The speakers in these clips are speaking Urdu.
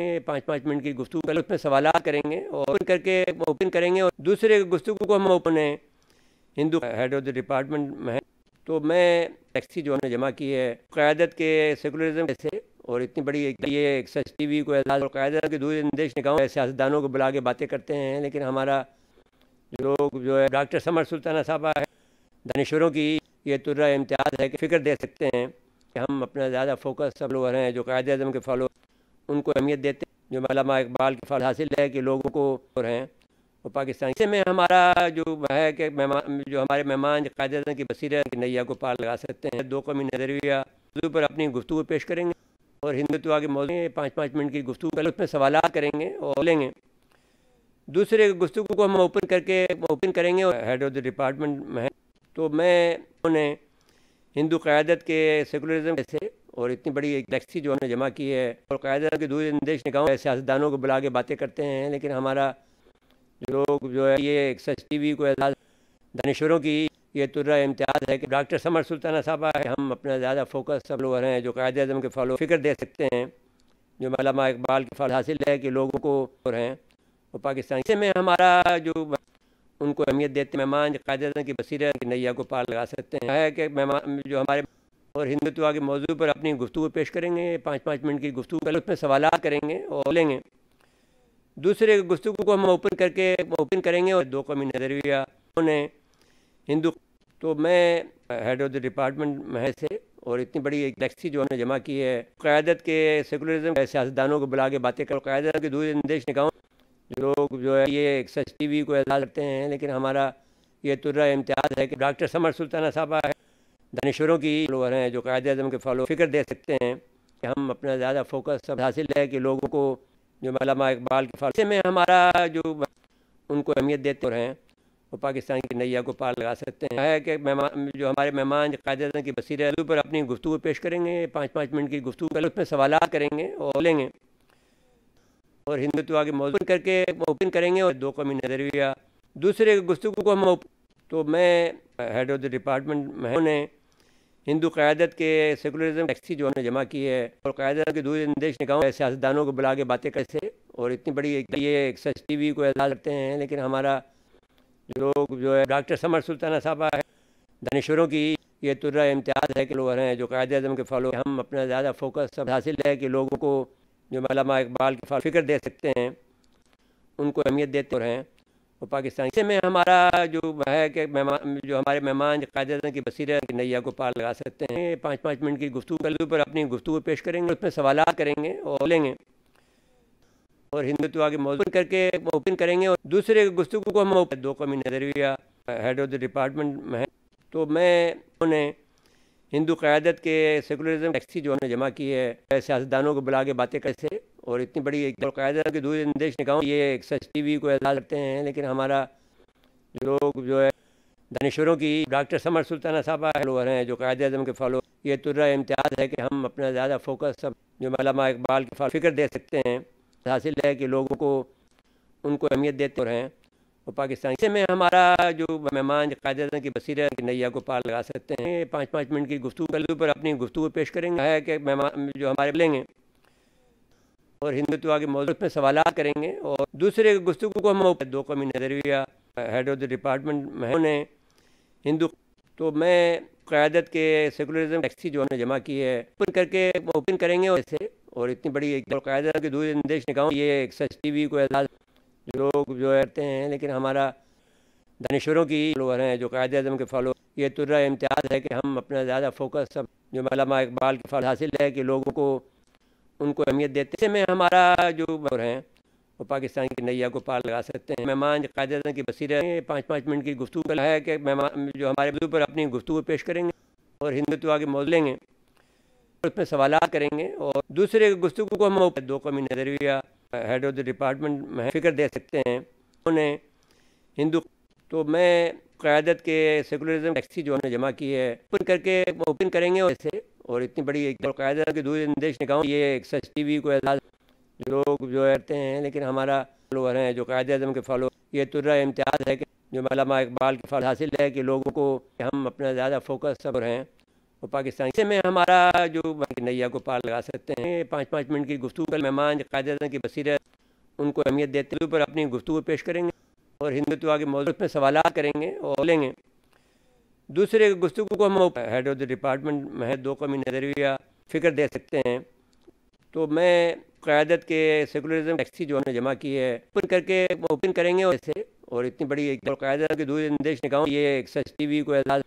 5 منٹ کی گفتگو پہلے اس میں سوالات کریں گے اور اوپن کریں گے اور دوسرے گفتگو کو ہم اوپن ہندو ہیڈ آف دی ڈپارٹمنٹ میں تو میں ٹیکسی جو ہم نے جمع کی ہے قیادت کے سیکولرزم سے اور اتنی بڑی یہ سچ ٹی وی کو اعزاز اور قیادت کے دوسرے اندیش نگاہوں سیاستدانوں کو بلا کے باتیں کرتے ہیں، لیکن ہمارا جو لوگ جو ہے ڈاکٹر سمر سلطانہ صاحبہ ہے، دانشوروں کی یہ طرح امتیاز ہے کہ فکر دے سکتے ہیں کہ ہم اپنا زیادہ فوکس سب لوگ ہیں جو قائد اعظم کے فالو ان کو اہمیت دیتے ہیں، جو علامہ اقبال کے فال حاصل ہے کہ لوگوں کو اور ہیں وہ پاکستانی سے میں ہمارا جو ہے کہ جو ہمارے مہمان قائد اعظم کی بصیرت کی نیا کو پار لگا سکتے ہیں، دو قومی نظریہ موضوع پر اپنی گفتگو پیش کریں گے اور ہندوتوا کے موضوع 5 منٹ کی گفتگو پہلے اس میں سوالات کریں گے اور لیں گے، دوسرے گفتگو کو ہم اوپن کریں گے اور ہیڈ آف دی ڈپارٹمنٹ میں تو میں انہیں ہندو قیادت کے سیکولرزم سے اور اتنی بڑی ایک ٹیکسی جو ہم نے جمع کی ہے اور قیادت کے دوسرے اندیش نگاہوں سیاستدانوں کو بلا کے باتیں کرتے ہیں، لیکن ہمارا جو لوگ جو ہے یہ سچ ٹی وی کو اعزاز دانشوروں کی یہ طرح امتیاز ہے کہ ڈاکٹر سمر سلطانہ صاحبہ ہے، ہم اپنا زیادہ فوکس سب لوگ ہیں جو قائد اعظم کے فالو فکر دے سکتے ہیں، جو علامہ اقبال کے فال حاصل ہے کہ لوگوں کو اور ہیں وہ پاکستانی سے میں ہمارا جو ان کو اہمیت دیتے مہمان قائد اعظم کی بصیرت کی نیا کو پار لگا سکتے ہیں ہے کہ مہمان جو ہمارے اور ہندوتوا کے موضوع پر اپنی گفتگو پیش کریں گے، 5 منٹ کی گفتگو پہلے اس میں سوالات کریں گے اور لیں گے، دوسرے گفتگو کو ہم اوپن کریں گے اور دو قومی نظریہ انہیں ہندو تو میں ہیڈ آف دی ڈپارٹمنٹ میں سے اور اتنی بڑی ایک ٹیکسی جو ہم نے جمع کی ہے قیادت کے سیکولرزم سیاستدانوں کو بلا کے باتیں کر قیادت کے دوسرے اندیش نگاہوں جو لوگ جو ہے یہ سچ ٹی وی کو اعزاز کرتے ہیں، لیکن ہمارا یہ طرح امتیاز ہے کہ ڈاکٹر سمر سلطانہ صاحبہ ہے، دانشوروں کی لوگ ہیں جو قائد اعظم کے فالو فکر دے سکتے ہیں کہ ہم اپنا زیادہ فوکس سب حاصل ہے کہ لوگوں کو جو علامہ اقبال کے فال سے میں ہمارا جو ان کو اہمیت دیتے ہیں وہ پاکستان کی نیا کو پار لگا سکتے ہیں ہے کہ جو ہمارے مہمان قائد اعظم کی بصیرت پر اپنی گفتگو پیش کریں گے، 5 منٹ کی گفتگو پہلے اس میں سوالات کریں گے اور لیں گے اور ہندوتوا کے موضوع اوپن کریں گے اور دو قومی نظریہ دوسرے گفتگو کو ہم تو میں ہیڈ آف دی ڈپارٹمنٹ میں انہیں ہندو قیادت کے سیکولرزم ٹیکسی جو ہم نے جمع کی ہے اور قیادت کے دوسرے اندیش نگاہوں سیاستدانوں کو بلا کے باتیں کرتے اور اتنی بڑی یہ سچ ٹی وی کو اعزاز کرتے ہیں، لیکن ہمارا جو لوگ جو ہے ڈاکٹر سمر سلطانہ صاحبہ ہے، دانشوروں کی یہ طرح امتیاز ہے کہ لوگ ہیں جو قائد اعظم کے فالو ہم اپنا زیادہ فوکس سب حاصل ہے کہ لوگوں کو جو علامہ اقبال کے فال فکر دے سکتے ہیں ان کو اہمیت دیتے ہیں وہ پاکستانی سے میں ہمارا جو ہے کہ جو ہمارے مہمان قائد اعظم کی بصیرت کی نیا کو پار لگا سکتے ہیں، 5 منٹ کی گفتگو پر اپنی گفتگو پیش کریں گے، اس میں سوالات کریں گے اور لیں گے اور ہندوتوا کے موضوع اوپن کریں گے اور دوسرے گفتگو کو ہم دو قومی نظریہ ہیڈ آف دی ڈپارٹمنٹ میں تو میں انہیں ہندو قیادت کے سیکولرزم ٹیکسی جو ہم نے جمع کی ہے سیاستدانوں کو بلا کے باتیں کرتے اور اتنی بڑی ایک قیادت کے دوسرے اندیش نگاہوں یہ سچ ٹی وی کو اعزاز کرتے ہیں، لیکن ہمارا جو لوگ جو ہے دانشوروں کی ڈاکٹر سمر سلطانہ صاحبہ ہے لوگ ہیں جو قائد اعظم کے فالو یہ طرح امتیاز ہے کہ ہم اپنا زیادہ فوکس سب جو علامہ اقبال کے فال فکر دے سکتے ہیں حاصل ہے کہ لوگوں کو ان کو اہمیت دیتے ہیں وہ پاکستانی سے میں ہمارا جو مہمان قائد اعظم کی بصیرت کی نیا کو پار لگا سکتے ہیں، 5 منٹ کی گفتگو پر اپنی گفتگو پیش کریں گے ہے کہ جو ہمارے لیں گے اور ہندوتوا کے موضوع میں سوالات کریں گے اور دوسرے گفتگو کو ہم دو قومی نظریہ ہیڈ آف دی ڈپارٹمنٹ میں انہیں ہندو تو میں قیادت کے سیکولرزم ٹیکسی جو ہم نے جمع کی ہے اوپن کریں گے اور اتنی بڑی ایک قیادت کے دوسرے اندیش نگاہوں یہ سچ ٹی وی کو اعزاز جو لوگ جو کرتے ہیں، لیکن ہمارا دانشوروں کی لوگ ہیں جو قائد اعظم کے فالو یہ طرح امتیاز ہے کہ ہم اپنا زیادہ فوکس سب جو علامہ اقبال کے فال حاصل ہے کہ لوگوں کو ان کو اہمیت دیتے سے میں ہمارا جو ہیں وہ پاکستان کی نیا کو پار لگا سکتے ہیں، مہمان قائد اعظم کی بصیرت 5 منٹ کی گفتگو ہے کہ جو ہمارے موضوع پر اپنی گفتگو پیش کریں گے اور ہندوتوا کے موضوع لیں گے اس میں سوالات کریں گے اور دوسرے گفتگو کو ہم دو قومی نظریہ ہیڈ آف دی ڈپارٹمنٹ میں فکر دے سکتے ہیں انہیں ہندو تو میں قیادت کے سیکولرزم ٹیکسی جو ہم نے جمع کی ہے اوپن کریں گے اور اتنی بڑی ایک قیادت کے دوسرے اندیش نگاہوں یہ سچ ٹی وی کو اعزاز جو لوگ جو کرتے ہیں، لیکن ہمارا لوگ ہیں جو قائد اعظم کے فالو یہ طرح امتیاز ہے کہ جو علامہ اقبال کے فال حاصل ہے کہ لوگوں کو ہم اپنا زیادہ فوکس سب ہیں وہ پاکستان سے میں ہمارا جو نیا کو پار لگا سکتے ہیں 5-5 منٹ کی گفتگو کا مہمان قائد اعظم کی بصیرت ان کو اہمیت دیتے ہوئے پر اپنی گفتگو پیش کریں گے اور ہندوتوا کے موضوع میں سوالات کریں گے اور لیں گے۔ دوسرے گفتگو کو ہم ہیڈ آف دی ڈپارٹمنٹ محض 2 قومی نظریہ فکر دے سکتے ہیں۔ تو میں قیادت کے سیکولرزم ٹیکسی جو ہم نے جمع کی ہے اوپن کریں گے اور اتنی بڑی قیادت کے دور اندیش نگاہوں یہ ایک سچ ٹی وی کو اعزاز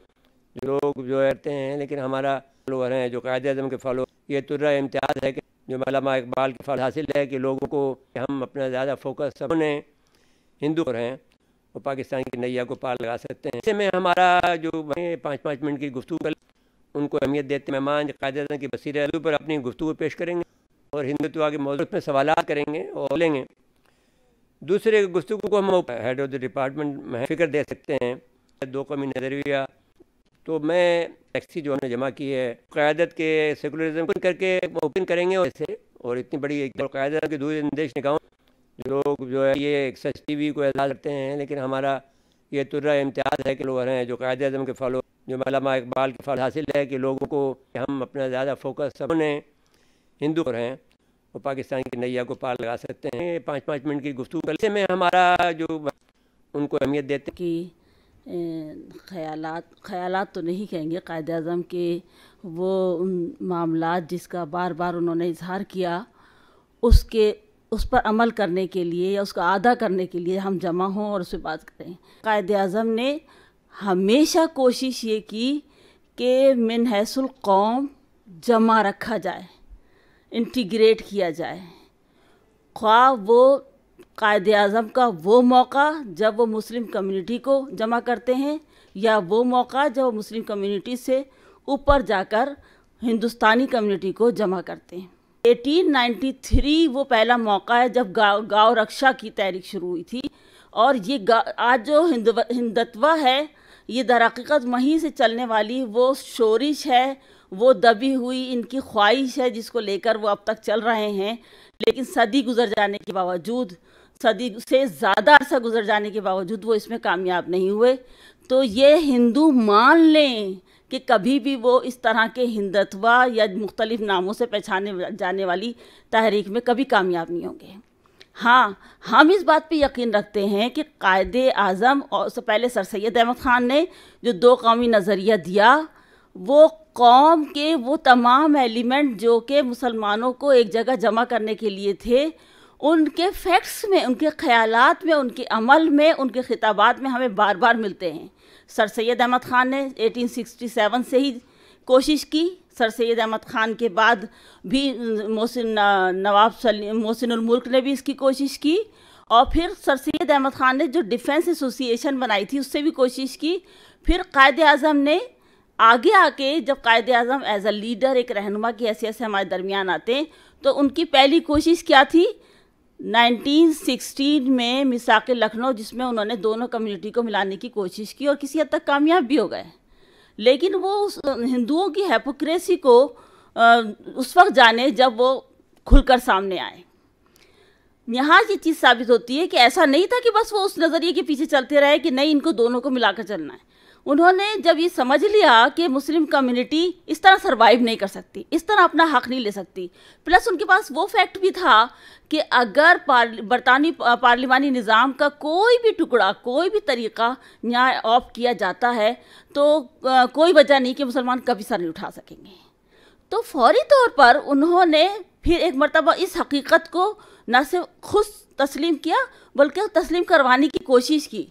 جو لوگ جو کرتے ہیں، لیکن ہمارا فالوور ہیں جو قائد اعظم کے فالوور، یہ ترہ امتیاز ہے کہ جو علامہ اقبال کی فال حاصل ہے کہ لوگوں کو ہم اپنا زیادہ فوکس سب نے ہندو ہیں وہ پاکستان کی نیا کو پار لگا سکتے ہیں۔ اس میں ہمارا جو 5-5 منٹ کی گفتگو کا ان کو اہمیت دیتے مہمان قائد اعظم کی بصیرت پر اپنی گفتگو پیش کریں گے اور ہندوتوا کے موضوع میں سوالات کریں گے اور لیں گے۔ دوسرے گفتگو کو ہم ہیڈ آف دی ڈپارٹمنٹ محض فکر دے سکتے ہیں 2 قومی نظریہ۔ تو میں ٹیکسی جو ہم نے جمع کی ہے قیادت کے سیکولرزم اوپن کریں گے اور اتنی بڑی قیادت کے دور اندیش نگاہوں جو لوگ جو ہے یہ ایک سچ ٹی وی کو اعزاز کرتے ہیں، لیکن ہمارا یہ ترہ امتیاز ہے کہ لوگ ہیں جو قائد اعظم کے فالوور جو علامہ اقبال کی فال حاصل ہے کہ لوگوں کو ہم اپنا زیادہ فوکس سب نے ہندو ہیں وہ پاکستان کی نیا کو پار لگا سکتے ہیں۔ 5-5 منٹ کی گفتگو کا سے میں ہمارا جو ان کو اہمیت دیتے کہ خیالات تو نہیں کہیں گے، قائد اعظم کے وہ معاملات جس کا بار بار انہوں نے اظہار کیا اس پر عمل کرنے کے لیے یا اس کا ادا کرنے کے لیے ہم جمع ہوں اور اس پہ بات کریں۔ قائد اعظم نے ہمیشہ کوشش یہ کی کہ من حیث القوم جمع رکھا جائے، انٹیگریٹ کیا جائے، خواہ وہ قائد اعظم کا وہ موقع جب وہ مسلم کمیونٹی کو جمع کرتے ہیں یا وہ موقع جب وہ مسلم کمیونٹی سے اوپر جا کر ہندوستانی کمیونٹی کو جمع کرتے ہیں۔ 1893 وہ پہلا موقع ہے جب گاؤں رکشا کی تحریک شروع ہوئی تھی، اور یہ آج جو ہندتوا ہے یہ در حقیقت وہیں سے چلنے والی وہ شورش ہے، وہ دبی ہوئی ان کی خواہش ہے جس کو لے کر وہ اب تک چل رہے ہیں، لیکن صدی گزر جانے کے باوجود، صدی سے زیادہ عرصہ گزر جانے کے باوجود وہ اس میں کامیاب نہیں ہوئے۔ تو یہ ہندو مان لیں کہ کبھی بھی وہ اس طرح کے ہندتوا یا مختلف ناموں سے پہچانے جانے والی تحریک میں کبھی کامیاب نہیں ہوں گے۔ ہاں، ہم اس بات پہ یقین رکھتے ہیں کہ قائد اعظم اور اس سے پہلے سر سید احمد خان نے جو 2 قومی نظریہ دیا، وہ قوم کے وہ تمام ایلیمنٹ جو کہ مسلمانوں کو ایک جگہ جمع کرنے کے لیے تھے، ان کے فیکٹس میں، ان کے خیالات میں، ان کے عمل میں، ان کے خطابات میں ہمیں بار بار ملتے ہیں۔ سر سید احمد خان نے 1867 سے ہی کوشش کی، سر سید احمد خان کے بعد بھی محسن الملک نے بھی اس کی کوشش کی، اور پھر سر سید احمد خان نے جو ڈیفنس ایسوسی ایشن بنائی تھی اس سے بھی کوشش کی۔ پھر قائد اعظم نے آگے آ کے، جب Quaid Azam as a leader ایک رہنما کی حیثیت سے ہمارے درمیان آتے ہیں، تو ان کی پہلی کوشش کیا تھی؟ 1916 میں میثاق لکھنؤ، جس میں انہوں نے دونوں کمیونٹی کو ملانے کی کوشش کی اور کسی حد تک کامیاب بھی ہو گئے، لیکن وہ ہندوؤں کی ہیپوکریسی کو اس وقت جانے جب وہ کھل کر سامنے آئے۔ یہاں یہ چیز ثابت ہوتی ہے کہ ایسا نہیں تھا کہ بس وہ اس نظریے کے پیچھے چلتے رہے کہ نہیں، ان کو دونوں کو ملا کر چلنا ہے۔ انہوں نے جب یہ سمجھ لیا کہ مسلم کمیونٹی اس طرح سروائیو نہیں کر سکتی، اس طرح اپنا حق نہیں لے سکتی، پلس ان کے پاس وہ فیکٹ بھی تھا کہ اگر برطانوی پارلیمانی نظام کا کوئی بھی ٹکڑا، کوئی بھی طریقہ یہاں آپٹ کیا جاتا ہے تو کوئی وجہ نہیں کہ مسلمان کبھی سر نہیں اٹھا سکیں گے۔ تو فوری طور پر انہوں نے پھر ایک مرتبہ اس حقیقت کو نہ صرف خود تسلیم کیا بلکہ تسلیم کروانے کی کوشش کی،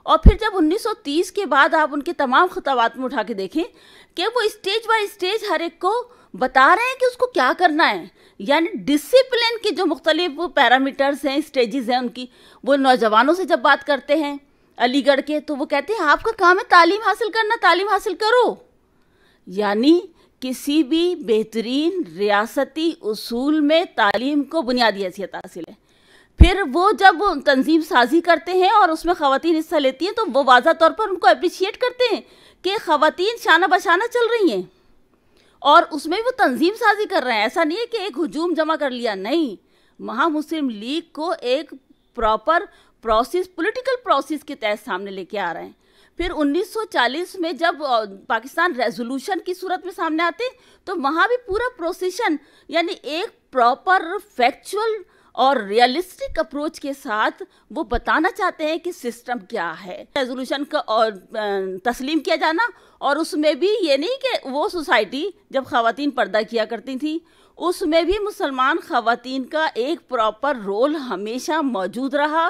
اور پھر جب 1930 کے بعد آپ ان کے تمام خطابات میں اٹھا کے دیکھیں کہ وہ اسٹیج بائی اسٹیج ہر ایک کو بتا رہے ہیں کہ اس کو کیا کرنا ہے، یعنی ڈسپلن کے جو مختلف پیرامیٹرز ہیں، اسٹیجز ہیں ان کی، وہ نوجوانوں سے جب بات کرتے ہیں علی گڑھ کے، تو وہ کہتے ہیں آپ کا کام ہے تعلیم حاصل کرنا، تعلیم حاصل کرو۔ یعنی کسی بھی بہترین ریاستی اصول میں تعلیم کو بنیادی حیثیت حاصل ہے۔ پھر وہ جب تنظیم سازی کرتے ہیں اور اس میں خواتین حصہ لیتی ہیں تو وہ واضح طور پر ان کو اپریشیٹ کرتے ہیں کہ خواتین شانہ بشانہ چل رہی ہیں، اور اس میں وہ تنظیم سازی کر رہے ہیں۔ ایسا نہیں ہے کہ ایک ہجوم جمع کر لیا، نہیں، وہاں مسلم لیگ کو ایک پراپر پروسیس، پولیٹیکل پروسیس کے تحت سامنے لے کے آ رہے ہیں۔ پھر 1940 میں جب پاکستان ریزولوشن کی صورت میں سامنے آتے تو وہاں بھی پورا پروسیشن یعنی ایک پراپر فیکچول اور ریئلسٹک اپروچ کے ساتھ وہ بتانا چاہتے ہیں کہ سسٹم کیا ہے. ریزولوشن کا تسلیم کیا جانا، اور اس میں بھی یہ نہیں کہ وہ سوسائٹی جب خواتین پردہ کیا کرتی تھیں اس میں بھی مسلمان خواتین کا ایک پراپر رول ہمیشہ موجود رہا،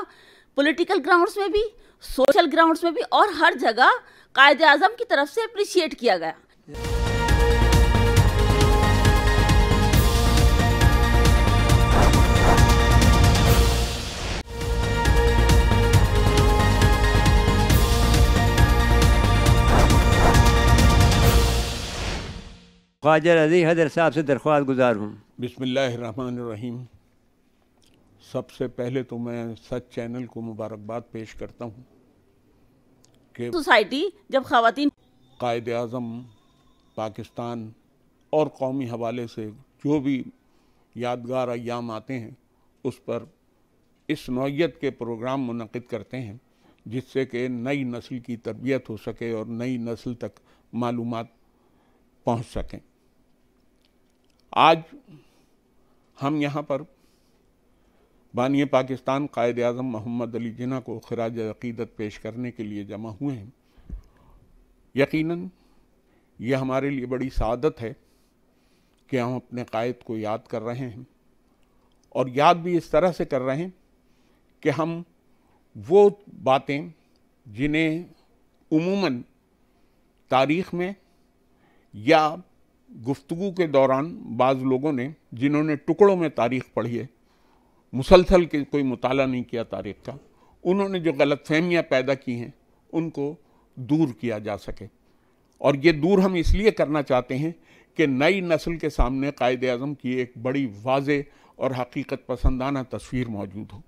پولیٹیکل گراؤنڈز میں بھی، سوشل گراؤنڈز میں بھی، اور ہر جگہ قائد اعظم کی طرف سے اپریشیٹ کیا گیا. خواجہ رضی حیدر صاحب سے درخواست گزار ہوں. بسم اللہ الرحمن الرحیم. سب سے پہلے تو میں سچ چینل کو مبارکباد پیش کرتا ہوں کہ سوسائٹی جب خواتین قائد اعظم پاکستان اور قومی حوالے سے جو بھی یادگار ایام آتے ہیں اس پر اس نوعیت کے پروگرام منعقد کرتے ہیں جس سے کہ نئی نسل کی تربیت ہو سکے اور نئی نسل تک معلومات پہنچ سکیں. آج ہم یہاں پر بانی پاکستان قائد اعظم محمد علی جناح کو خراج عقیدت پیش کرنے کے لیے جمع ہوئے ہیں. یقیناً یہ ہمارے لیے بڑی سعادت ہے کہ ہم اپنے قائد کو یاد کر رہے ہیں، اور یاد بھی اس طرح سے کر رہے ہیں کہ ہم وہ باتیں جنہیں عموماً تاریخ میں یا گفتگو کے دوران بعض لوگوں نے جنہوں نے ٹکڑوں میں تاریخ پڑھی ہے، مسلسل کے کوئی مطالعہ نہیں کیا تاریخ کا، انہوں نے جو غلط فہمیاں پیدا کی ہیں ان کو دور کیا جا سکے. اور یہ دور ہم اس لیے کرنا چاہتے ہیں کہ نئی نسل کے سامنے قائد اعظم کی ایک بڑی واضح اور حقیقت پسندانہ تصویر موجود ہو.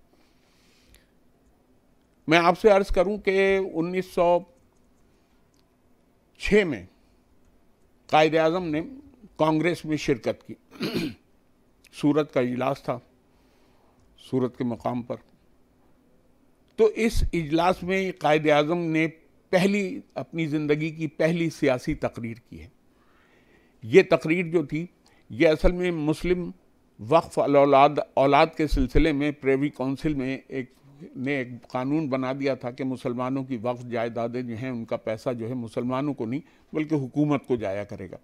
میں آپ سے عرض کروں کہ 1906 میں قائد اعظم نے کانگریس میں شرکت کی. سورت کا اجلاس تھا سورت کے مقام پر. تو اس اجلاس میں قائد اعظم نے اپنی زندگی کی پہلی سیاسی تقریر کی ہے. یہ تقریر جو تھی یہ اصل میں مسلم وقف اولاد کے سلسلے میں پریوی کونسل میں ایک قانون بنا دیا تھا کہ مسلمانوں کی وقف جائیدادیں جو ہیں ان کا پیسہ جو ہے مسلمانوں کو نہیں بلکہ حکومت کو جایا کرے گا.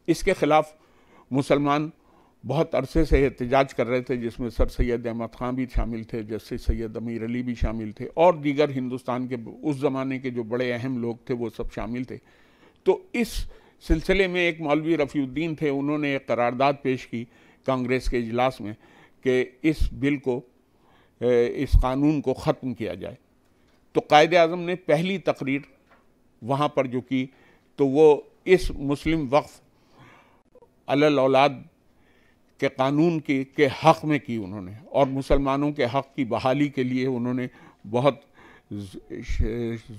اس کے خلاف مسلمان بہت عرصے سے احتجاج کر رہے تھے، جس میں سر سید احمد خان بھی شامل تھے، جسٹس سید امیر علی بھی شامل تھے، اور دیگر ہندوستان کے اس زمانے کے جو بڑے اہم لوگ تھے وہ سب شامل تھے. تو اس سلسلے میں ایک مولوی رفیع الدین تھے، انہوں نے ایک قرارداد پیش کی کانگریس کے اجلاس میں کہ اس بل کو اس قانون کو ختم کیا جائے. تو قائد اعظم نے پہلی تقریر وہاں پر جو کی تو وہ اس مسلم وقف علی الاولاد کے قانون کے حق میں کی انہوں نے، اور مسلمانوں کے حق کی بحالی کے لیے انہوں نے بہت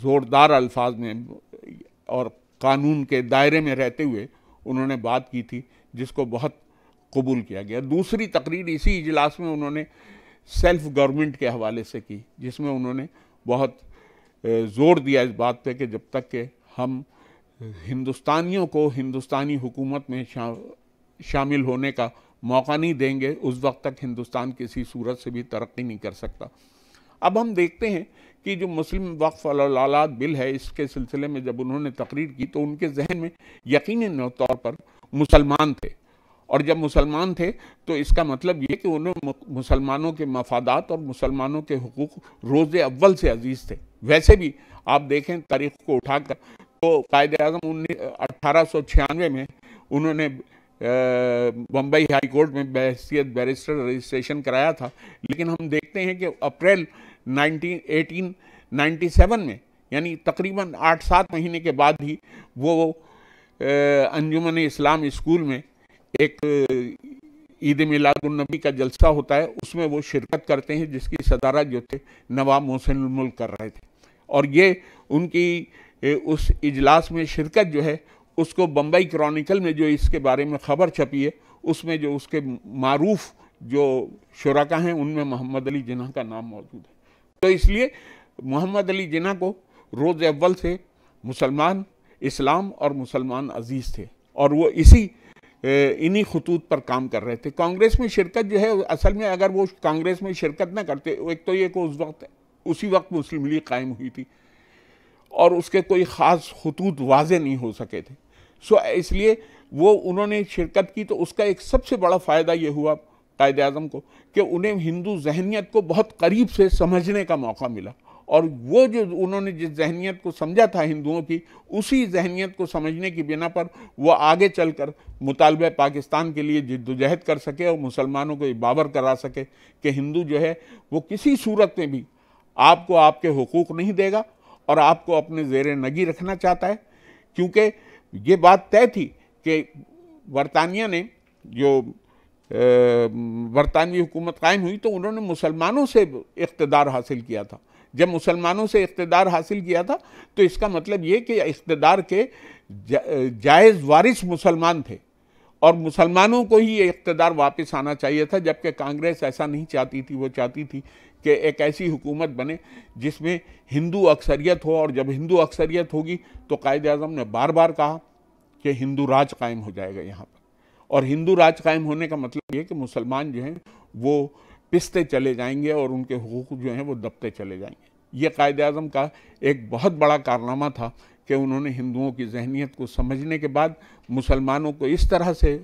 زوردار الفاظ میں اور قانون کے دائرے میں رہتے ہوئے انہوں نے بات کی تھی، جس کو بہت قبول کیا گیا. دوسری تقریر اسی اجلاس میں انہوں نے سیلف گورنمنٹ کے حوالے سے کی، جس میں انہوں نے بہت زور دیا اس بات پہ کہ جب تک کہ ہم ہندوستانیوں کو ہندوستانی حکومت میں شامل ہونے کا موقع نہیں دیں گے اس وقت تک ہندوستان کسی صورت سے بھی ترقی نہیں کر سکتا. اب ہم دیکھتے ہیں کہ جو مسلم وقف علی الاولاد بل ہے، اس کے سلسلے میں جب انہوں نے تقریر کی تو ان کے ذہن میں یقینی طور پر مسلمان تھے، اور جب مسلمان تھے تو اس کا مطلب یہ کہ انہوں مسلمانوں کے مفادات اور مسلمانوں کے حقوق روز اول سے عزیز تھے. ویسے بھی آپ دیکھیں تاریخ کو اٹھا کر تو قائد اعظم 1896 میں انہوں نے بمبئی ہائی کورٹ میں بحیثیت بیرسٹر رجسٹریشن کرایا تھا، لیکن ہم دیکھتے ہیں کہ اپریل 1897 میں یعنی تقریباً 8-7 مہینے کے بعد ہی وہ انجمن اسلام اسکول میں ایک عید میلاد النبی کا جلسہ ہوتا ہے، اس میں وہ شرکت کرتے ہیں، جس کی صدارت جو تھے نواب محسن الملک کر رہے تھے. اور یہ ان کی اس اجلاس میں شرکت جو ہے اس کو بمبئی کرونیکل میں جو اس کے بارے میں خبر چھپی ہے اس میں جو اس کے معروف جو شرکا ہیں ان میں محمد علی جناح کا نام موجود ہے. تو اس لیے محمد علی جناح کو روز اول سے مسلمان اسلام اور مسلمان عزیز تھے، اور وہ انہی خطوط پر کام کر رہے تھے۔ کانگریس میں شرکت جو ہے اصل میں اگر وہ کانگریس میں شرکت نہ کرتے، ایک تو یہ کہ اسی وقت مسلم لیگ قائم ہوئی تھی اور اس کے کوئی خاص خطوط واضح نہیں ہو سکے تھے، اس لیے وہ انہوں نے شرکت کی، تو اس کا ایک سب سے بڑا فائدہ یہ ہوا قائد اعظم کو کہ انہیں ہندو ذہنیت کو بہت قریب سے سمجھنے کا موقع ملا، اور وہ جو انہوں نے جس ذہنیت کو سمجھا تھا ہندوؤں کی، اسی ذہنیت کو سمجھنے کی بنا پر وہ آگے چل کر مطالبہ پاکستان کے لیے جد و جہد کر سکے اور مسلمانوں کو یہ باور کرا سکے کہ ہندو جو ہے وہ کسی صورت میں بھی آپ کو آپ کے حقوق نہیں دے گا اور آپ کو اپنے زیر نگی رکھنا چاہتا ہے، کیونکہ یہ بات طے تھی کہ برطانیہ نے جو برطانوی حکومت قائم ہوئی تو انہوں نے مسلمانوں سے اقتدار حاصل کیا تھا۔ جب مسلمانوں سے اقتدار حاصل کیا تھا تو اس کا مطلب یہ کہ اقتدار کے جائز وارث مسلمان تھے، اور مسلمانوں کو ہی یہ اقتدار واپس آنا چاہیے تھا، جبکہ کانگریس ایسا نہیں چاہتی تھی۔ وہ چاہتی تھی کہ ایک ایسی حکومت بنے جس میں ہندو اکثریت ہو، اور جب ہندو اکثریت ہوگی تو قائد اعظم نے بار بار کہا کہ ہندو راج قائم ہو جائے گا یہاں پر، اور ہندو راج قائم ہونے کا مطلب یہ کہ مسلمان جو ہیں وہ پستے چلے جائیں گے اور ان کے حقوق جو ہیں وہ دبتے چلے جائیں گے۔ یہ قائد اعظم کا ایک بہت بڑا کارنامہ تھا کہ انہوں نے ہندوؤں کی ذہنیت کو سمجھنے کے بعد مسلمانوں کو اس طرح سے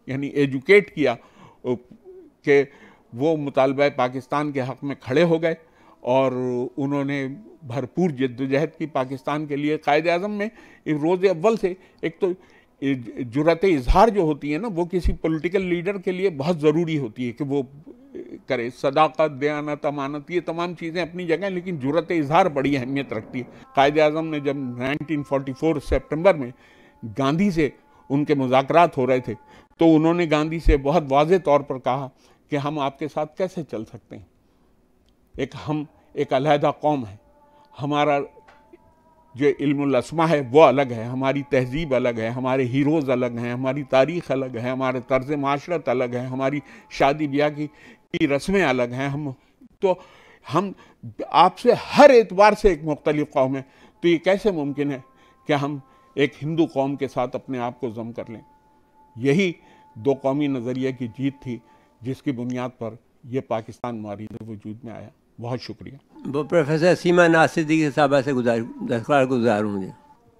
یعنی ایجوکیٹ کیا کہ وہ مطالبہ پاکستان کے حق میں کھڑے ہو گئے، اور انہوں نے بھرپور جدوجہد کی پاکستان کے لیے۔ قائد اعظم میں روز اول سے ایک تو جرأت اظہار جو ہوتی ہے نا، وہ کسی پولیٹیکل لیڈر کے لیے بہت ضروری ہوتی ہے کہ وہ کرے، صداقت، دیانت، امانت، یہ تمام چیزیں اپنی جگہ، لیکن جرأت اظہار بڑی اہمیت رکھتی ہے۔ قائد اعظم نے جب 1944 سپٹمبر میں گاندھی سے ان کے مذاکرات ہو رہے تھے تو انہوں نے گاندھی سے بہت واضح طور پر کہا کہ ہم آپ کے ساتھ کیسے چل سکتے ہیں، ہم ایک علیحدہ قوم ہے، ہمارا جو علم الاسماء ہے وہ الگ ہے، ہماری تہذیب الگ ہے، ہمارے ہیروز الگ ہیں، ہماری تاریخ الگ ہے، ہمارے طرز معاشرت الگ ہے، ہماری شادی بیاہ کی رسمیں الگ ہیں، ہم آپ سے ہر اعتبار سے ایک مختلف قوم ہے، تو یہ کیسے ممکن ہے کہ ہم ایک ہندو قوم کے ساتھ اپنے آپ کو ضم کر لیں۔ یہی دو قومی نظریے کی جیت تھی جس کی بنیاد پر یہ پاکستان معاہدہ وجود میں آیا۔ بہت شکریہ۔ وہ پروفیسر سیما ناصدی صاحبہ سے درخواست گزار ہوں مجھے۔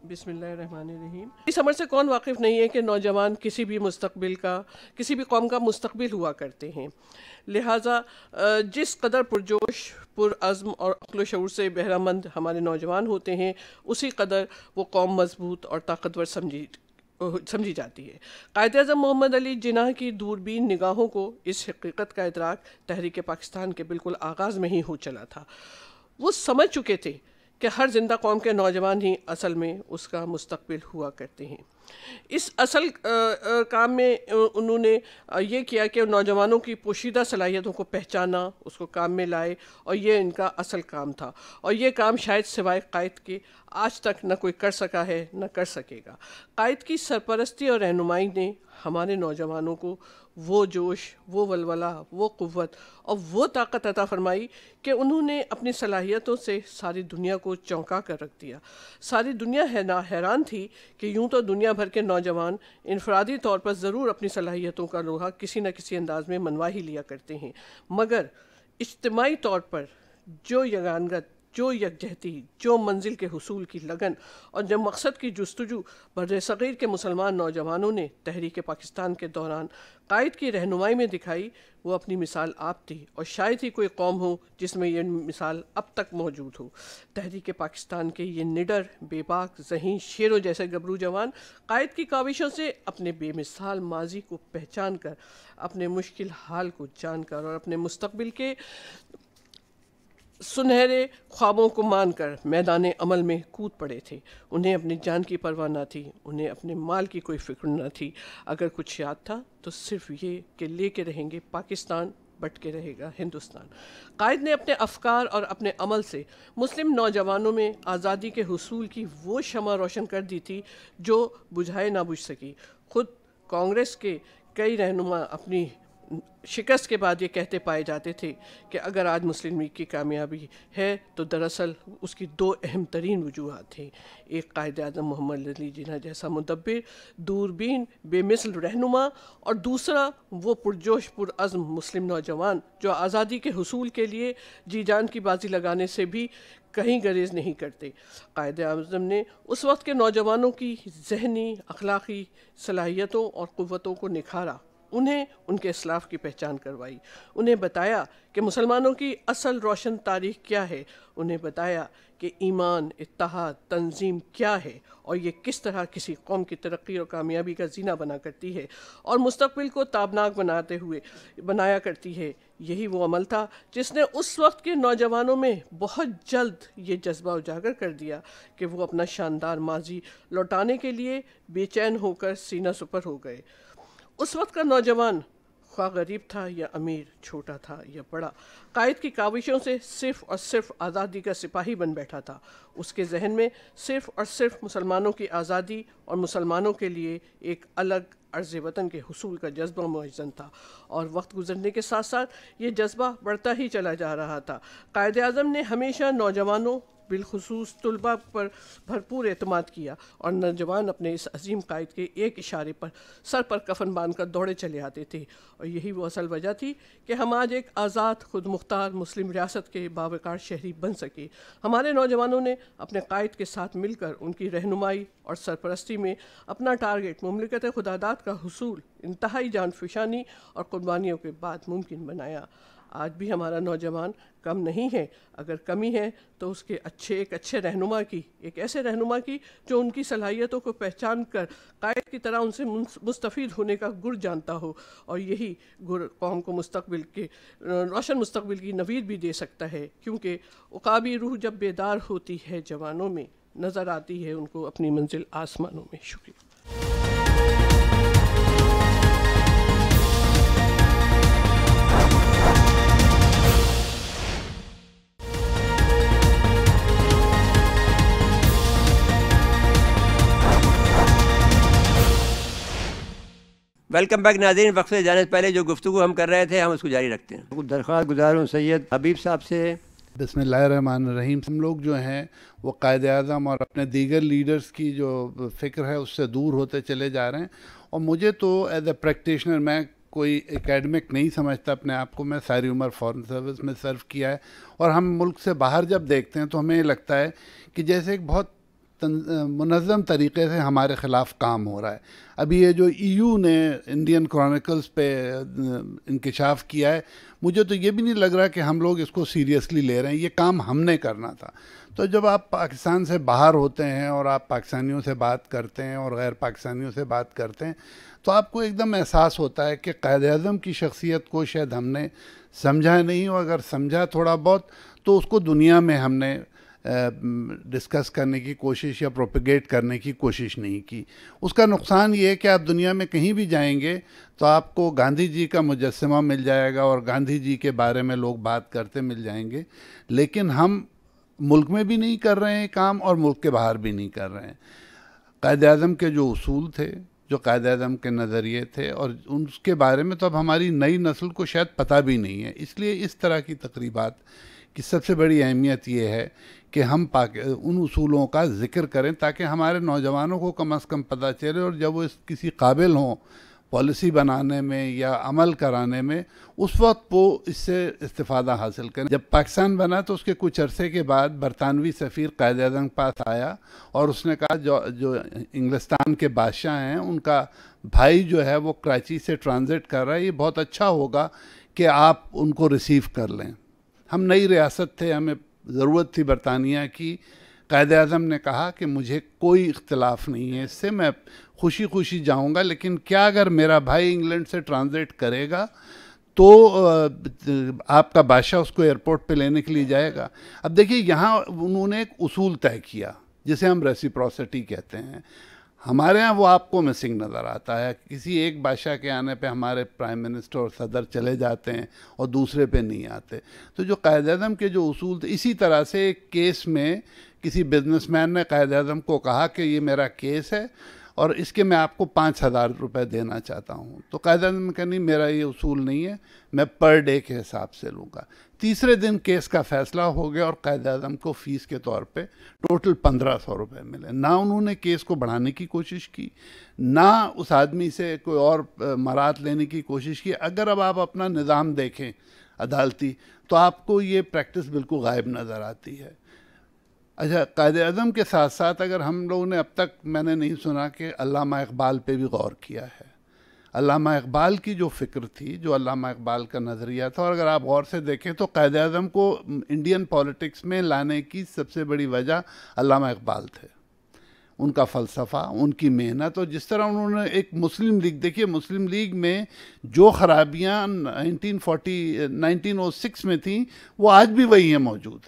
بسم اللہ الرحمن الرحیم۔ اس عمر سے کون واقف نہیں ہے کہ نوجوان کسی بھی کسی بھی قوم کا مستقبل ہوا کرتے ہیں، لہٰذا جس قدر پرجوش، پرعزم اور عقل و شعور سے بہرہ مند ہمارے نوجوان ہوتے ہیں، اسی قدر وہ قوم مضبوط اور طاقتور سمجھی جاتی ہے۔ قائد اعظم محمد علی جناح کی دوربین نگاہوں کو اس حقیقت کا ادراک تحریک پاکستان کے بالکل آغاز میں ہی ہو چلا تھا۔ وہ سمجھ چکے تھے کہ ہر زندہ قوم کے نوجوان ہی اصل میں اس کا مستقبل ہوا کرتے ہیں۔ اس اصل کام میں انہوں نے یہ کیا کہ نوجوانوں کی پوشیدہ صلاحیتوں کو پہچانا، اس کو کام میں لائے، اور یہ ان کا اصل کام تھا، اور یہ کام شاید سوائے قائد کے آج تک نہ کوئی کر سکا ہے نہ کر سکے گا۔ قائد کی سرپرستی اور رہنمائی نے ہمارے نوجوانوں کو وہ جوش، وہ ولولہ، وہ قوت اور وہ طاقت عطا فرمائی کہ انہوں نے اپنی صلاحیتوں سے ساری دنیا کو چونکا کر رکھ دیا۔ ساری دنیا حیران تھی کہ یوں تو دنیا بھر کے نوجوان انفرادی طور پر ضرور اپنی صلاحیتوں کا لوہا کسی نہ کسی انداز میں منوا ہی لیا کرتے ہیں، مگر اجتماعی طور پر جو یگانگت، جو یکجہتی، جو منزل کے حصول کی لگن اور جو مقصد کی جستجو بر صغیر کے مسلمان نوجوانوں نے تحریک پاکستان کے دوران قائد کی رہنمائی میں دکھائی، وہ اپنی مثال آپ تھی، اور شاید ہی کوئی قوم ہو جس میں یہ مثال اب تک موجود ہو۔ تحریک پاکستان کے یہ نڈر، بے باک، ذہین شیروں جیسے گبرو جوان قائد کی کاوشوں سے اپنے بے مثال ماضی کو پہچان کر، اپنے مشکل حال کو جان کر اور اپنے مستقبل کے سنہرے خوابوں کو مان کر میدان عمل میں کود پڑے تھے۔ انہیں اپنی جان کی پرواہ نہ تھی، انہیں اپنے مال کی کوئی فکر نہ تھی۔ اگر کچھ یاد تھا تو صرف یہ کہ لے کے رہیں گے پاکستان، بٹ کے رہے گا ہندوستان۔ قائد نے اپنے افکار اور اپنے عمل سے مسلم نوجوانوں میں آزادی کے حصول کی وہ شمع روشن کر دی تھی جو بجھائے نہ بجھ سکی۔ خود کانگریس کے کئی رہنما اپنی شکست کے بعد یہ کہتے پائے جاتے تھے کہ اگر آج مسلم لیگ کی کامیابی ہے تو دراصل اس کی دو اہم ترین وجوہات تھیں. ایک قائد اعظم محمد علی جناح جیسا مدبر، دوربین، بے مثل رہنما، اور دوسرا وہ پرجوش پرعزم مسلم نوجوان جو آزادی کے حصول کے لیے جی جان کی بازی لگانے سے بھی کہیں گریز نہیں کرتے. قائد اعظم نے اس وقت کے نوجوانوں کی ذہنی، اخلاقی صلاحیتوں اور قوتوں کو نکھارا، انہیں ان کے اسلاف کی پہچان کروائی، انہیں بتایا کہ مسلمانوں کی اصل روشن تاریخ کیا ہے، انہیں بتایا کہ ایمان، اتحاد، تنظیم کیا ہے اور یہ کس طرح کسی قوم کی ترقی اور کامیابی کا زینہ بنا کرتی ہے اور مستقبل کو تابناک بنایا کرتی ہے. یہی وہ عمل تھا جس نے اس وقت کے نوجوانوں میں بہت جلد یہ جذبہ اجاگر کر دیا کہ وہ اپنا شاندار ماضی لوٹانے کے لیے بے چین ہو کر سینہ سپر ہو گئے. اس وقت کا نوجوان خواہ غریب تھا یا امیر، چھوٹا تھا یا بڑا، قائد کی کاوشوں سے صرف اور صرف آزادی کا سپاہی بن بیٹھا تھا. اس کے ذہن میں صرف اور صرف مسلمانوں کی آزادی اور مسلمانوں کے لیے ایک الگ عرض وطن کے حصول کا جذبہ معزن تھا، اور وقت گزرنے کے ساتھ ساتھ یہ جذبہ بڑھتا ہی چلا جا رہا تھا. قائد اعظم نے ہمیشہ نوجوانوں، بالخصوص طلباء پر بھرپور اعتماد کیا، اور نوجوان اپنے اس عظیم قائد کے ایک اشارے پر سر پر کفن باندھ کر دوڑے چلے آتے تھے. اور یہی وہ اصل وجہ تھی کہ ہم آج ایک آزاد، خود مختار مسلم ریاست کے باوقار شہری بن سکے. ہمارے نوجوانوں نے اپنے قائد کے ساتھ مل کر ان کی رہنمائی اور سرپرستی میں اپنا ٹارگٹ مملکت خداداد کا حصول انتہائی جان فشانی اور قربانیوں کے بعد ممکن بنایا. آج بھی ہمارا نوجوان کم نہیں ہے، اگر کمی ہے تو اس کے ایک اچھے رہنما کی، ایک ایسے رہنما کی جو ان کی صلاحیتوں کو پہچان کر قائد کی طرح ان سے مستفید ہونے کا گر جانتا ہو، اور یہی گر قوم کو روشن مستقبل کی نوید بھی دے سکتا ہے، کیونکہ عقابی روح جب بیدار ہوتی ہے جوانوں میں، نظر آتی ہے ان کو اپنی منزل آسمانوں میں. شکریہ. ویلکم بیک ناظرین. وقت سے جانے سے پہلے جو گفتگو ہم کر رہے تھے ہم اس کو جاری رکھتے ہیں. درخواست گزار ہوں سید حبیب صاحب سے. بسم اللہ الرحمن الرحیم. ہم لوگ جو ہیں وہ قائد اعظم اور اپنے دیگر لیڈرز کی جو فکر ہے اس سے دور ہوتے چلے جا رہے ہیں، اور مجھے تو ایز اے پریکٹیشنر، میں کوئی اکیڈمک نہیں سمجھتا اپنے آپ کو، میں ساری عمر فورن سروس میں سرو کیا ہے، اور ہم ملک سے باہر جب دیکھتے ہیں تو ہمیں یہ لگتا ہے کہ جیسے ایک بہت منظم طریقے سے ہمارے خلاف کام ہو رہا ہے. ابھی یہ جو EU نے انڈین کرونیکلز پہ انکشاف کیا ہے، مجھے تو یہ بھی نہیں لگ رہا کہ ہم لوگ اس کو سیریسلی لے رہے ہیں. یہ کام ہم نے کرنا تھا. تو جب آپ پاکستان سے باہر ہوتے ہیں اور آپ پاکستانیوں سے بات کرتے ہیں اور غیر پاکستانیوں سے بات کرتے ہیں تو آپ کو ایک دم احساس ہوتا ہے کہ قائد اعظم کی شخصیت کو شاید ہم نے سمجھا نہیں، اور اگر سمجھا تھوڑا بہت تو اس کو دنیا میں ہم نے ڈسکس کرنے کی کوشش یا پروپیگیٹ کرنے کی کوشش نہیں کی. اس کا نقصان یہ ہے کہ آپ دنیا میں کہیں بھی جائیں گے تو آپ کو گاندھی جی کا مجسمہ مل جائے گا اور گاندھی جی کے بارے میں لوگ بات کرتے مل جائیں گے، لیکن ہم ملک میں بھی نہیں کر رہے ہیں کام اور ملک کے باہر بھی نہیں کر رہے ہیں. قائد اعظم کے جو اصول تھے، جو قائد اعظم کے نظریے تھے، اور اس کے بارے میں تو اب ہماری نئی نسل کو شاید پتہ بھی نہیں ہے. اس لیے اس طرح کی تقریبات کی سب سے بڑی اہمیت یہ ہے کہ ہم ان اصولوں کا ذکر کریں تاکہ ہمارے نوجوانوں کو کم از کم پتہ چلے، اور جب وہ کسی قابل ہوں پالیسی بنانے میں یا عمل کرانے میں، اس وقت وہ اس سے استفادہ حاصل کریں. جب پاکستان بنا تو اس کے کچھ عرصے کے بعد برطانوی سفیر قائد اعظم کے پاس آیا اور اس نے کہا جو انگلستان کے بادشاہ ہیں ان کا بھائی جو ہے وہ کراچی سے ٹرانزٹ کر رہا ہے، یہ بہت اچھا ہوگا کہ آپ ان کو ریسیو کر لیں. ہم نئی ریاست تھے، ہمیں ضرورت تھی برطانیہ کی. قائد اعظم نے کہا کہ مجھے کوئی اختلاف نہیں ہے اس سے، میں خوشی خوشی جاؤں گا، لیکن کیا اگر میرا بھائی انگلینڈ سے ٹرانزٹ کرے گا تو آپ کا بادشاہ اس کو ایئرپورٹ پہ لینے کے لیے جائے گا. اب دیکھیے یہاں انہوں نے ایک اصول طے کیا جسے ہم ریسیپروسٹی کہتے ہیں. ہمارے ہاں وہ آپ کو مسنگ نظر آتا ہے. کسی ایک بادشاہ کے آنے پہ ہمارے پرائم منسٹر اور صدر چلے جاتے ہیں اور دوسرے پہ نہیں آتے. تو جو قائد اعظم کے جو اصول تھے، اسی طرح سے ایک کیس میں کسی بزنس مین نے قائد اعظم کو کہا کہ یہ میرا کیس ہے اور اس کے میں آپ کو 5,000 روپے دینا چاہتا ہوں. تو قائد اعظم کا نہیں، میرا یہ اصول نہیں ہے، میں پر ڈے کے حساب سے لوں گا. تیسرے دن کیس کا فیصلہ ہو گیا اور قائد اعظم کو فیس کے طور پہ ٹوٹل 1,500 روپے ملے. نہ انہوں نے کیس کو بڑھانے کی کوشش کی، نہ اس آدمی سے کوئی اور مراعات لینے کی کوشش کی. اگر اب آپ اپنا نظام دیکھیں عدالتی تو آپ کو یہ پریکٹس بالکل غائب نظر آتی ہے. اچھا، قائد اعظم کے ساتھ ساتھ اگر ہم لوگوں نے اب تک میں نے نہیں سنا کہ علامہ اقبال پہ بھی غور کیا ہے. علامہ اقبال کی جو فکر تھی، جو علامہ اقبال کا نظریہ تھا، اور اگر آپ غور سے دیکھیں تو قائد اعظم کو انڈین پالیٹکس میں لانے کی سب سے بڑی وجہ علامہ اقبال تھے. ان کا فلسفہ، ان کی محنت، اور جس طرح انہوں نے ایک مسلم لیگ، دیکھیے مسلم لیگ میں جو خرابیاں 1906 میں تھیں وہ آج بھی وہی ہیں موجود.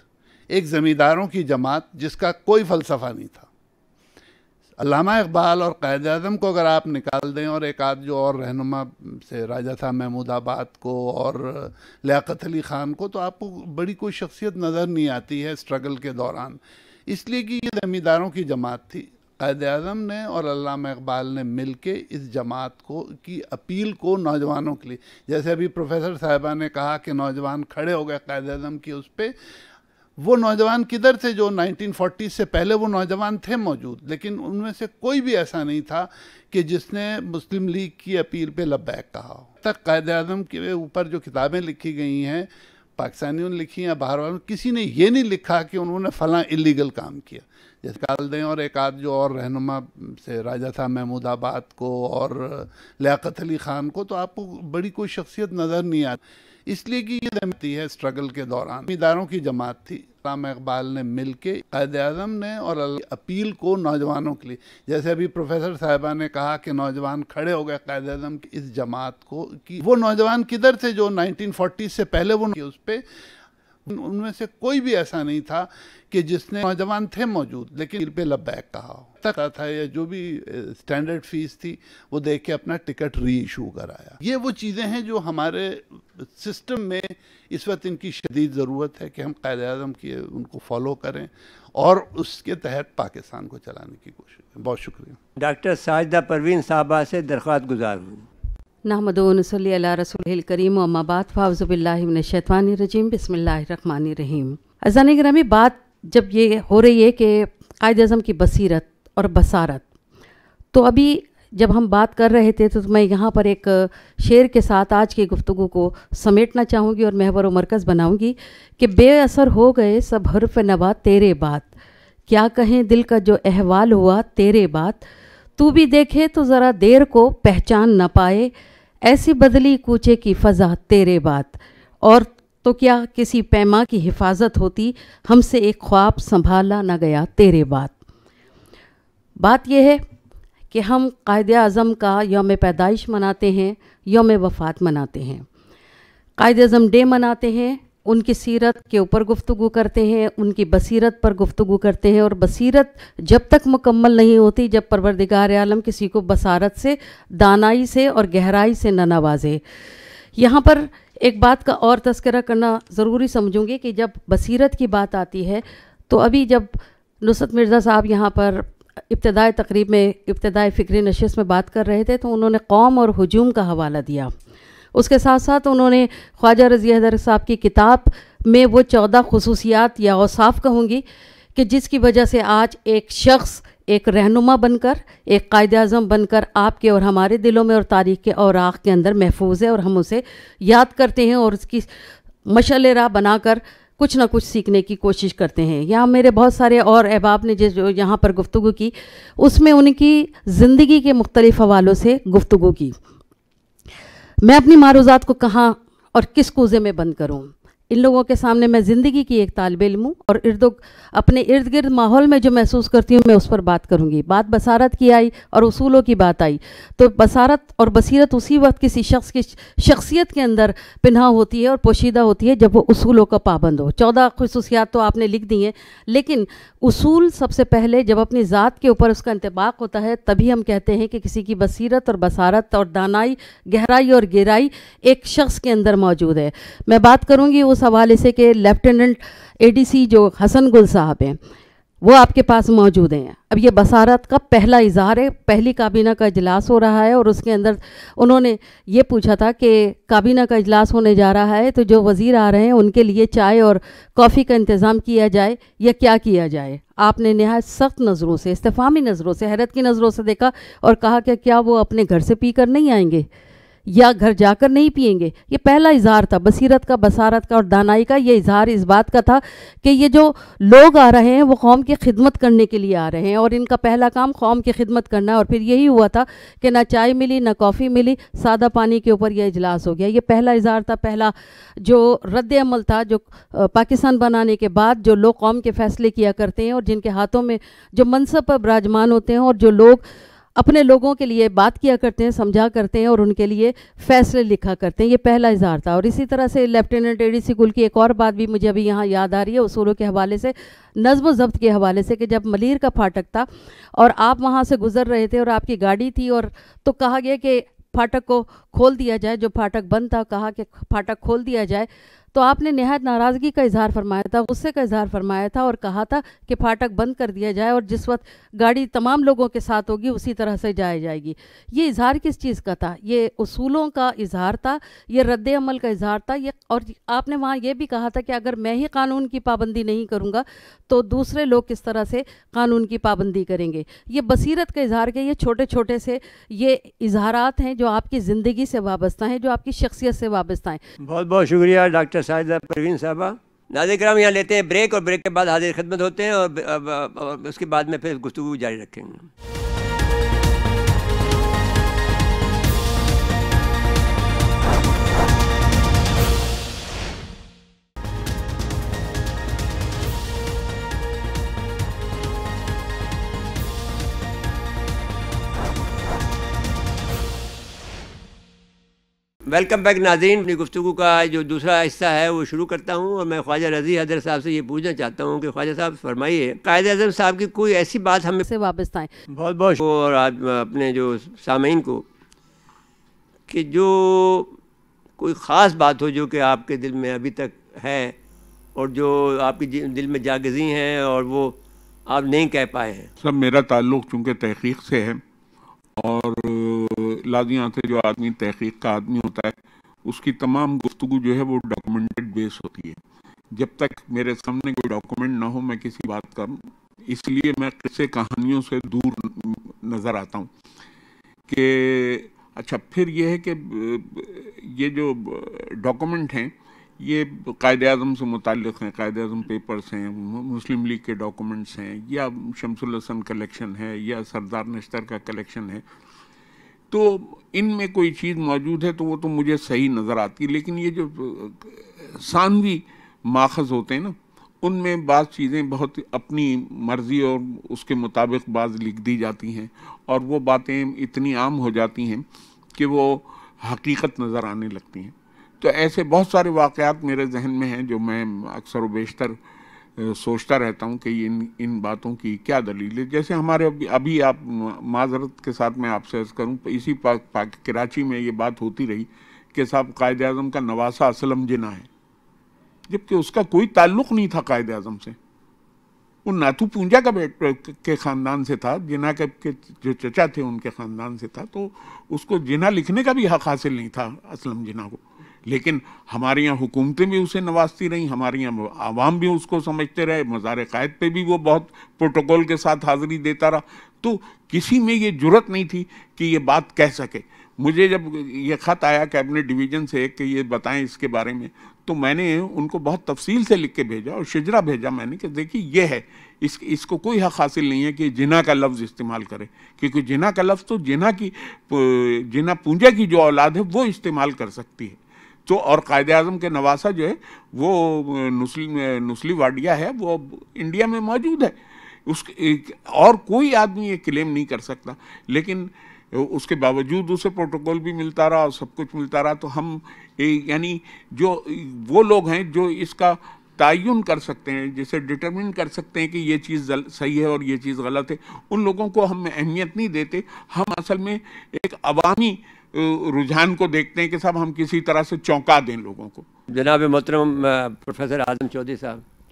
ایک زمینداروں کی جماعت جس کا کوئی فلسفہ نہیں تھا. علامہ اقبال اور قائد اعظم کو اگر آپ نکال دیں اور ایک آدھ جو اور رہنما سے راجہ صاحب محمود آباد کو اور لیاقت علی خان کو، تو آپ کو بڑی کوئی شخصیت نظر نہیں آتی ہے اسٹرگل کے دوران. اس لیے کہ یہ زمینداروں کی جماعت تھی. قائد اعظم نے اور علامہ اقبال نے مل کے اس جماعت کو کی اپیل کو نوجوانوں کے لیے، جیسے ابھی پروفیسر صاحبہ نے کہا کہ نوجوان کھڑے ہو گئے قائد اعظم کی اس پہ. وہ نوجوان کدھر تھے جو 1940 سے پہلے وہ نوجوان تھے موجود، لیکن ان میں سے کوئی بھی ایسا نہیں تھا کہ جس نے مسلم لیگ کی اپیل پہ لبیک کہا ہو. تک قائد اعظم کے اوپر جو کتابیں لکھی گئی ہیں، پاکستانیوں نے لکھی ہیں، باہر والوں، کسی نے یہ نہیں لکھا کہ انہوں نے فلاں اللیگل کام کیا. جیسے کال دیں اور ایک آدھ جو اور رہنما سے راجہ صاحب محمود آباد کو اور لیاقت علی خان کو، تو آپ کو بڑی کوئی شخصیت نظر نہیں آتی. اس لیے کہ یہ رہتی ہے اسٹرگل کے دوران زمینداروں کی جماعت تھی. علامہ اقبال نے مل کے قائد اعظم نے اور اپیل کو نوجوانوں کے لیے، جیسے ابھی پروفیسر صاحبہ نے کہا کہ نوجوان کھڑے ہو گئے قائد اعظم کی اس جماعت کو کی. وہ نوجوان کدھر تھے جو 1940 سے پہلے وہ اس پہ، ان میں سے کوئی بھی ایسا نہیں تھا کہ جس نے، نوجوان تھے موجود لیکن پہ لبیک کہا ہو. تک تھا یا جو بھی سٹینڈرڈ فیس تھی وہ دیکھ کے اپنا ٹکٹ ری ایشو کرایا. یہ وہ چیزیں ہیں جو ہمارے سسٹم میں اس وقت ان کی شدید ضرورت ہے کہ ہم قائد اعظم کی ان کو فالو کریں اور اس کے تحت پاکستان کو چلانے کی کوشش کریں. بہت شکریہ. ڈاکٹر ساجدہ پروین صاحبہ سے درخواست گزار ہوں. نحمد و نصلی علی رسول الکریم، اما بعد، فاعوذ باللہ من الشیطان الرجیم، بسم اللہ الرحمن الرحیم. عزیزان گرامی، بات جب یہ ہو رہی ہے کہ قائد اعظم کی بصیرت اور بصارت، تو ابھی جب ہم بات کر رہے تھے تو میں یہاں پر ایک شعر کے ساتھ آج کی گفتگو کو سمیٹنا چاہوں گی اور محور و مرکز بناؤں گی کہ بے اثر ہو گئے سب حرف نوا تیرے بات، کیا کہیں دل کا جو احوال ہوا تیرے بات، تو بھی دیکھے تو ذرا دیر کو پہچان نہ پائے، ایسی بدلی کوچے کی فضا تیرے بات، اور تو کیا کسی پیما کی حفاظت ہوتی، ہم سے ایک خواب سنبھالا نہ گیا تیرے بات. بات یہ ہے کہ ہم قائد اعظم کا یوم پیدائش مناتے ہیں، یوم وفات مناتے ہیں، قائد اعظم ڈے مناتے ہیں، ان کی سیرت کے اوپر گفتگو کرتے ہیں، ان کی بصیرت پر گفتگو کرتے ہیں. اور بصیرت جب تک مکمل نہیں ہوتی جب پروردگار عالم کسی کو بصارت سے، دانائی سے اور گہرائی سے نہ نوازے. یہاں پر ایک بات کا اور تذکرہ کرنا ضروری سمجھوں گی کہ جب بصیرت کی بات آتی ہے تو ابھی جب نصرت مرزا صاحب یہاں پر ابتدائی تقریب میں، ابتدائی فکری نشست میں بات کر رہے تھے تو انہوں نے قوم اور ہجوم کا حوالہ دیا. اس کے ساتھ ساتھ انہوں نے خواجہ رضی حیدر صاحب کی کتاب میں وہ 14 خصوصیات یا اوصاف کہوں گی کہ جس کی وجہ سے آج ایک شخص ایک رہنما بن کر، ایک قائد اعظم بن کر آپ کے اور ہمارے دلوں میں اور تاریخ کے اوراق کے اندر محفوظ ہے، اور ہم اسے یاد کرتے ہیں اور اس کی مشعل راہ بنا کر کچھ نہ کچھ سیکھنے کی کوشش کرتے ہیں. یہاں میرے بہت سارے اور احباب نے جو یہاں پر گفتگو کی، اس میں ان کی زندگی کے مختلف حوالوں سے گفتگو کی. میں اپنی معروضات کو کہاں اور کس کوزے میں بند کروں؟ ان لوگوں کے سامنے میں زندگی کی ایک طالب علم ہوں اور اپنے ارد گرد ماحول میں جو محسوس کرتی ہوں میں اس پر بات کروں گی. بات بصارت کی آئی اور اصولوں کی بات آئی تو بصارت اور بصیرت اسی وقت کسی شخص کی شخصیت کے اندر پنہا ہوتی ہے اور پوشیدہ ہوتی ہے جب وہ اصولوں کا پابند ہو. 14 خصوصیات تو آپ نے لکھ دی ہیں، لیکن اصول سب سے پہلے جب اپنی ذات کے اوپر اس کا انطباق ہوتا ہے تبھی ہم کہتے ہیں کہ کسی کی بصیرت اور بصارت اور دانائی، گہرائی اور گہرائی ایک شخص کے اندر موجود ہے. میں بات کروں گی اس حوالے سے کہ لیفٹیننٹ ADC جو حسن گل صاحب ہیں، وہ آپ کے پاس موجود ہیں. اب یہ بصارت کا پہلا اظہار ہے. پہلی کابینہ کا اجلاس ہو رہا ہے اور اس کے اندر انہوں نے یہ پوچھا تھا کہ کابینہ کا اجلاس ہونے جا رہا ہے تو جو وزیر آ رہے ہیں ان کے لیے چائے اور کافی کا انتظام کیا جائے یا کیا کیا جائے. آپ نے نہایت سخت نظروں سے, استفہامی نظروں سے, حیرت کی نظروں سے دیکھا اور کہا کہ کیا وہ اپنے گھر سے پی کر نہیں آئیں گے یا گھر جا کر نہیں پئیں گے. یہ پہلا اظہار تھا بصیرت کا, بصارت کا اور دانائی کا. یہ اظہار اس بات کا تھا کہ یہ جو لوگ آ رہے ہیں وہ قوم کی خدمت کرنے کے لیے آ رہے ہیں اور ان کا پہلا کام قوم کی خدمت کرنا ہے. اور پھر یہی ہوا تھا کہ نہ چائے ملی نہ کافی ملی, سادہ پانی کے اوپر یہ اجلاس ہو گیا. یہ پہلا اظہار تھا, پہلا جو رد عمل تھا جو پاکستان بنانے کے بعد جو لوگ قوم کے فیصلے کیا کرتے ہیں اور جن کے ہاتھوں میں جو منصب پر براجمان ہوتے ہیں اور جو لوگ اپنے لوگوں کے لیے بات کیا کرتے ہیں, سمجھا کرتے ہیں اور ان کے لیے فیصلے لکھا کرتے ہیں. یہ پہلا اظہار تھا. اور اسی طرح سے لیفٹیننٹ اے ڈی سی گل کی ایک اور بات بھی مجھے ابھی یہاں یاد آ رہی ہے اصولوں کے حوالے سے, نظم و ضبط کے حوالے سے, کہ جب ملیر کا پھاٹک تھا اور آپ وہاں سے گزر رہے تھے اور آپ کی گاڑی تھی اور تو کہا گیا کہ پھاٹک کو کھول دیا جائے. جو پھاٹک بند تھا کہا کہ پھاٹک کھول دیا جائے, تو آپ نے نہایت ناراضگی کا اظہار فرمایا تھا, غصے کا اظہار فرمایا تھا اور کہا تھا کہ پھاٹک بند کر دیا جائے اور جس وقت گاڑی تمام لوگوں کے ساتھ ہوگی اسی طرح سے جائے گی. یہ اظہار کس چیز کا تھا؟ یہ اصولوں کا اظہار تھا, یہ رد عمل کا اظہار تھا. یہ اور آپ نے وہاں یہ بھی کہا تھا کہ اگر میں ہی قانون کی پابندی نہیں کروں گا تو دوسرے لوگ کس طرح سے قانون کی پابندی کریں گے. یہ بصیرت کا اظہار کہ یہ چھوٹے چھوٹے سے یہ اظہارات ہیں جو آپ کی زندگی سے وابستہ ہیں, جو آپ کی شخصیت سے وابستہ ہیں. بہت بہت شکریہ ڈاکٹر ساجدہ پروین صاحبہ. ناظرین کرام, یہاں لیتے ہیں بریک اور بریک کے بعد حاضر خدمت ہوتے ہیں اور اس کے بعد میں پھر گفتگو جاری رکھیں گے. ویلکم بیک ناظرین. اپنی گفتگو کا جو دوسرا حصہ ہے وہ شروع کرتا ہوں اور میں خواجہ رضی حیدر صاحب سے یہ پوچھنا چاہتا ہوں کہ خواجہ صاحب فرمائیے, قائد اعظم صاحب کی کوئی ایسی بات ہمیں سے وابستہ ہیں. بہت بہت اور اپنے جو سامعین کو کہ جو کوئی خاص بات ہو جو کہ آپ کے دل میں ابھی تک ہے اور جو آپ کی دل میں جاگزی ہیں اور وہ آپ نہیں کہہ پائے ہیں. سب میرا تعلق چونکہ تحقیق سے ہے اور لازمیات سے جو آدمی تحقیق کا آدمی ہوتا ہے اس کی تمام گفتگو جو ہے وہ ڈاکومنٹڈ بیس ہوتی ہے. جب تک میرے سامنے کوئی ڈاکومنٹ نہ ہو میں کسی بات کا, اس لیے میں قصے کہانیوں سے دور نظر آتا ہوں. کہ اچھا پھر یہ ہے کہ یہ جو ڈاکومنٹ ہیں یہ قائد اعظم سے متعلق ہیں, قائد اعظم پیپرز ہیں, مسلم لیگ کے ڈاکومنٹس ہیں, یا شمس الحسن کلیکشن ہے, یا سردار نشتر کا کلیکشن ہے. تو ان میں کوئی چیز موجود ہے تو وہ تو مجھے صحیح نظر آتی ہے, لیکن یہ جو ثانوی ماخذ ہوتے ہیں نا ان میں بعض چیزیں بہت اپنی مرضی اور اس کے مطابق بعض لکھ دی جاتی ہیں اور وہ باتیں اتنی عام ہو جاتی ہیں کہ وہ حقیقت نظر آنے لگتی ہیں. تو ایسے بہت سارے واقعات میرے ذہن میں ہیں جو میں اکثر و بیشتر سوچتا رہتا ہوں کہ ان باتوں کی کیا دلیل ہے. جیسے ہمارے ابھی آپ معذرت کے ساتھ میں آپ سے عرض کروں, اسی کراچی میں یہ بات ہوتی رہی کہ صاحب قائد اعظم کا نواسہ اسلم جناح ہے, جبکہ اس کا کوئی تعلق نہیں تھا قائد اعظم سے. وہ ناتھو پونجا کے خاندان سے تھا, جناح کے جو چچا تھے ان کے خاندان سے تھا, تو اس کو جناح لکھنے کا بھی حق حاصل نہیں تھا اسلم جناح کو. لیکن ہمارے یہاں حکومتیں بھی اسے نوازتی رہیں, ہمارے یہاں عوام بھی اس کو سمجھتے رہے, مزار قائد پہ بھی وہ بہت پروٹوکول کے ساتھ حاضری دیتا رہا. تو کسی میں یہ جرت نہیں تھی کہ یہ بات کہہ سکے. مجھے جب یہ خط آیا کیبنٹ ڈویژن سے کہ یہ بتائیں اس کے بارے میں, تو میں نے ان کو بہت تفصیل سے لکھ کے بھیجا اور شجرا بھیجا میں نے کہ دیکھیے یہ ہے, اس کو کوئی حق حاصل نہیں ہے کہ جناح کا لفظ استعمال کرے, کیونکہ جناح کا لفظ تو جناح پونجا کی جو اولاد ہے وہ استعمال کر سکتی ہے. تو اور قائد اعظم کے نواسہ جو ہے وہ نسلی واڈیا ہے, وہ انڈیا میں موجود ہے. اور کوئی آدمی یہ کلیم نہیں کر سکتا. لیکن اس کے باوجود اسے پروٹوکول بھی ملتا رہا اور سب کچھ ملتا رہا. تو ہم یعنی جو وہ لوگ ہیں جو اس کا تعین کر سکتے ہیں, جسے ڈٹرمن کر سکتے ہیں کہ یہ چیز صحیح ہے اور یہ چیز غلط ہے, ان لوگوں کو ہم اہمیت نہیں دیتے. ہم اصل میں ایک عوامی رجحان کو دیکھتے ہیں کہ صاحب ہم کسی طرح سے چونکا دیں لوگوں کو. جناب محترم پروفیسر اعظم چودھری صاحب,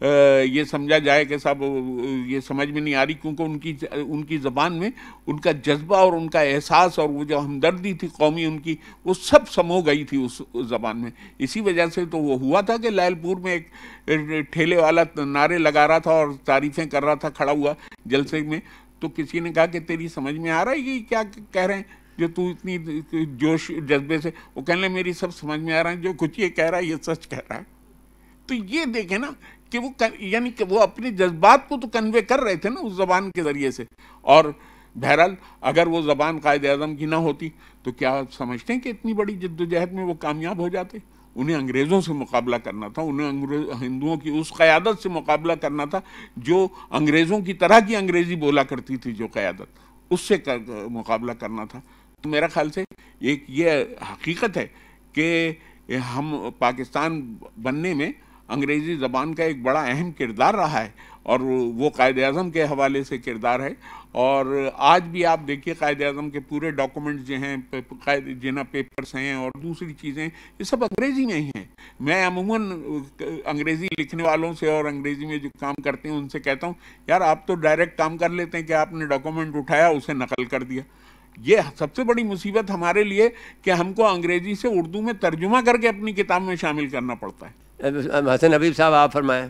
یہ سمجھا جائے کہ صاحب یہ سمجھ میں نہیں آ رہی، کیونکہ ان کی زبان میں ان کا جذبہ اور ان کا احساس اور وہ جو ہمدردی تھی قومی ان کی، وہ سب سمو گئی تھی اس زبان میں. اسی وجہ سے تو وہ ہوا تھا کہ لائل پور میں ایک ٹھیلے والا نعرے لگا رہا تھا اور تعریفیں کر رہا تھا کھڑا ہوا جلسے میں، تو کسی نے کہا کہ تیری سمجھ میں آ رہا ہے یہ کیا کہہ رہے ہیں جو تو اتنی جوش جذبے سے، وہ کہنے لگے میری سب سمجھ میں آ رہا ہے، جو کچھ یہ کہہ رہا ہے یہ سچ کہہ رہا ہے. تو یہ دیکھیں نا کہ وہ یعنی کہ وہ اپنے جذبات کو تو کنوے کر رہے تھے نا اس زبان کے ذریعے سے. اور بہرحال اگر وہ زبان قائد اعظم کی نہ ہوتی تو کیا آپ سمجھتے ہیں کہ اتنی بڑی جدوجہد میں وہ کامیاب ہو جاتے؟ انہیں انگریزوں سے مقابلہ کرنا تھا، انہیں ہندوؤں کی اس قیادت سے مقابلہ کرنا تھا جو انگریزوں کی طرح کی انگریزی بولا کرتی تھی، جو قیادت اس سے مقابلہ کرنا تھا. تو میرا خیال سے ایک یہ حقیقت ہے کہ ہم پاکستان بننے میں انگریزی زبان کا ایک بڑا اہم کردار رہا ہے، اور وہ قائد اعظم کے حوالے سے کردار ہے. اور آج بھی آپ دیکھیے قائد اعظم کے پورے ڈاکومنٹس جو ہیں، جنہ پیپرز ہیں اور دوسری چیزیں، یہ سب انگریزی میں ہی ہیں. میں عموماً انگریزی لکھنے والوں سے اور انگریزی میں جو کام کرتے ہیں ان سے کہتا ہوں یار آپ تو ڈائریکٹ کام کر لیتے ہیں کہ آپ نے ڈاکومنٹ اٹھایا اسے نقل کر دیا. یہ سب سے بڑی مصیبت ہمارے لیے کہ ہم کو انگریزی سے اردو میں ترجمہ کر کے اپنی کتاب میں شامل کرنا پڑتا ہے. حسن حبیب صاحب آپ فرمائیں.